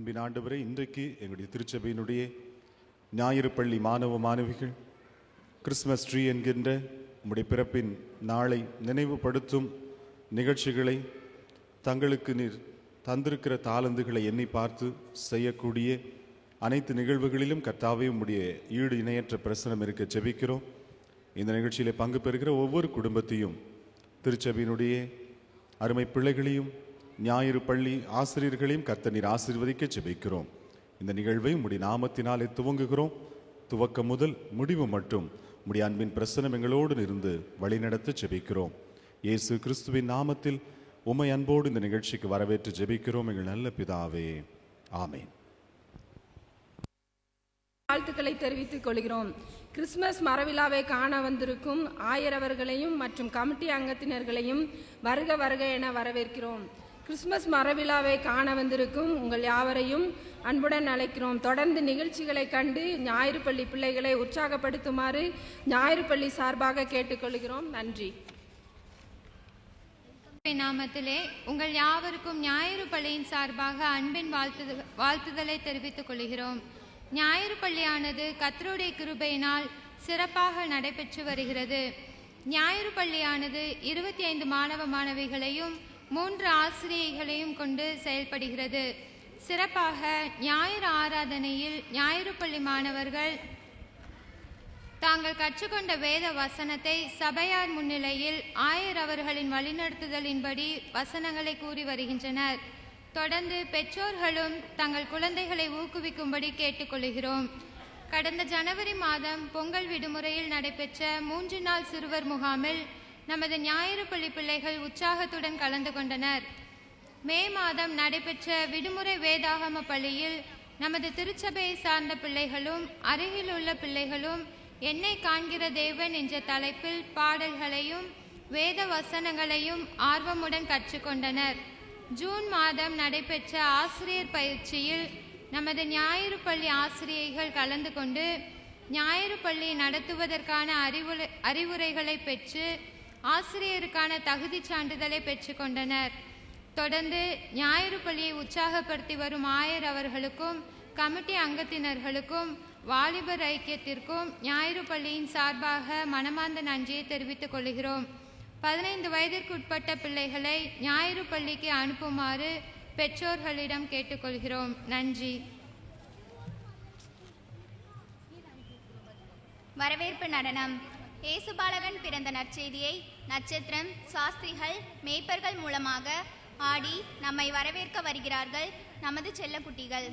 அன்பின் ஆண்டவரே, இன்றைக்கு எங்களுடைய திருச்சபையினுடைய ஞாயிறு பள்ளி மாணவ மாணவிகள் கிறிஸ்மஸ் ட்ரீ என்கின்ற உம்முடைய பிறப்பின் நாளை நினைவுபடுத்தும் நிகழ்ச்சிகளை தங்களுக்கு நீர் தந்திருக்கிற தாளந்துகளை எண்ணி பார்த்து செய்யக்கூடிய அனைத்து நிகழ்வுகளிலும் கர்த்தாவே உம்முடைய ஈடு இணையற்ற பிரசனம் இருக்க ஜெபிக்கிறோம். இந்த நிகழ்ச்சியிலே பங்கு பெறுகிற ஒவ்வொரு குடும்பத்தையும், திருச்சபையினுடைய அருமை பிள்ளைகளையும், ஞாயிறு பள்ளி ஆசிரியர்களையும் கர்த்தர் நீர் ஆசீர்வதிக்க ஜெபிக்கிறோம். இந்த நிகழ்வை உம்முடைய நாமத்தினாலே துவங்குகிறோம். துவக்கம் முதல் முடிவு மட்டும் உம்முடைய அன்பின் பிரசனம் எங்களோடு இருந்து வழிநடத்த ஜெபிக்கிறோம். இயேசு கிறிஸ்துவின் நாமத்தில் உம்மை அன்போடு இந்த நிகழ்ச்சிக்கு வரவேற்று ஜெபிக்கிறோம் எங்கள் நல்ல பிதாவே, ஆமேன். வாழ்த்துக்களை தெரிவித்துக் கொள்கிறோம். கிறிஸ்துமஸ் மரவிழாவை காண வந்திருக்கும் ஆயரவர்களையும் மற்றும் கமிட்டி அங்கத்தினர்களையும் வருக வருக என வரவேற்கிறோம். கிறிஸ்துமஸ் மரவிழாவை காண வந்திருக்கும் உங்கள் யாவரையும் அன்புடன் அழைக்கிறோம். தொடர்ந்து நிகழ்ச்சிகளை கண்டு ஞாயிறு பள்ளி பிள்ளைகளை உற்சாகப்படுத்துமாறு ஞாயிறு பள்ளி சார்பாக கேட்டுக்கொள்கிறோம். நன்றி. நாமத்திலே உங்கள் யாவருக்கும் ஞாயிறு பள்ளியின் சார்பாக அன்பின் வாழ்த்துதலை தெரிவித்துக் கொள்கிறோம். ஞாயிறு பள்ளியானது கர்த்தருடைய கிருபையினால் சிறப்பாக நடைபெற்று வருகிறது. ஞாயிறு பள்ளியானது 25 மாணவ மாணவிகளையும் 3 ஆசிரியர்களையும் கொண்டு செயல்படுகிறது. சிறப்பாக ஞாயிறு ஆராதனையில் ஞாயிறு பள்ளி மாணவர்கள் தாங்கள் கற்றுக்கொண்ட வேத வசனத்தை சபையார் முன்னிலையில் ஆயர் அவர்களின் வழிநடத்துதலின்படி வசனங்களை கூறி வருகின்றனர். தொடர்ந்து பெற்றோர்களும் தங்கள் குழந்தைகளை ஊக்குவிக்கும்படி கேட்டுக்கொள்கிறோம். கடந்த ஜனவரி மாதம் பொங்கல் விடுமுறையில் நடைபெற்ற 3 நாள் சிறுவர் முகாமில் நமது ஞாயிறு பள்ளி பிள்ளைகள் உற்சாகத்துடன் கலந்து கொண்டனர். மே மாதம் நடைபெற்ற விடுமுறை வேதாகம பள்ளியில் நமது திருச்சபையை சார்ந்த பிள்ளைகளும் அருகில் உள்ள பிள்ளைகளும் என்னை காண்கிற தேவன் என்ற தலைப்பில் பாடல்களையும் வேத வசனங்களையும் ஆர்வமுடன் கற்றுக்கொண்டனர். ஜூன் மாதம் நடைபெற்ற ஆசிரியர் பயிற்சியில் நமது ஞாயிறு பள்ளி ஆசிரியர்கள் கலந்து கொண்டு ஞாயிறு பள்ளி நடத்துவதற்கான அறிவுரைகளை பெற்று ஆசிரியருக்கான தகுதி சான்றிதழை பெற்றுக்கொண்டனர். தொடர்ந்து ஞாயிறு பள்ளியை உற்சாகப்படுத்தி வரும் ஆயர் அவர்களுக்கும் கமிட்டி அங்கத்தினர்களுக்கும் வாலிபர் ஐக்கியத்திற்கும் ஞாயிறு பள்ளியின் சார்பாக மனமார்ந்த நன்றியை தெரிவித்துக் கொள்கிறோம். 15 வயதிற்குட்பட்ட பிள்ளைகளை ஞாயிறு பள்ளிக்கு அனுப்புமாறு பெற்றோர்களிடம் கேட்டுக்கொள்கிறோம். நன்றி. வரவேற்பு நடனம். இயேசுபாலகன் பிறந்த நற்செய்தியை நட்சத்திரம், சாஸ்திரிகள், மேய்ப்பர்கள் மூலமாக ஆடி நம்மை வரவேற்க வருகிறார்கள் நமது செல்லக்குட்டிகள்.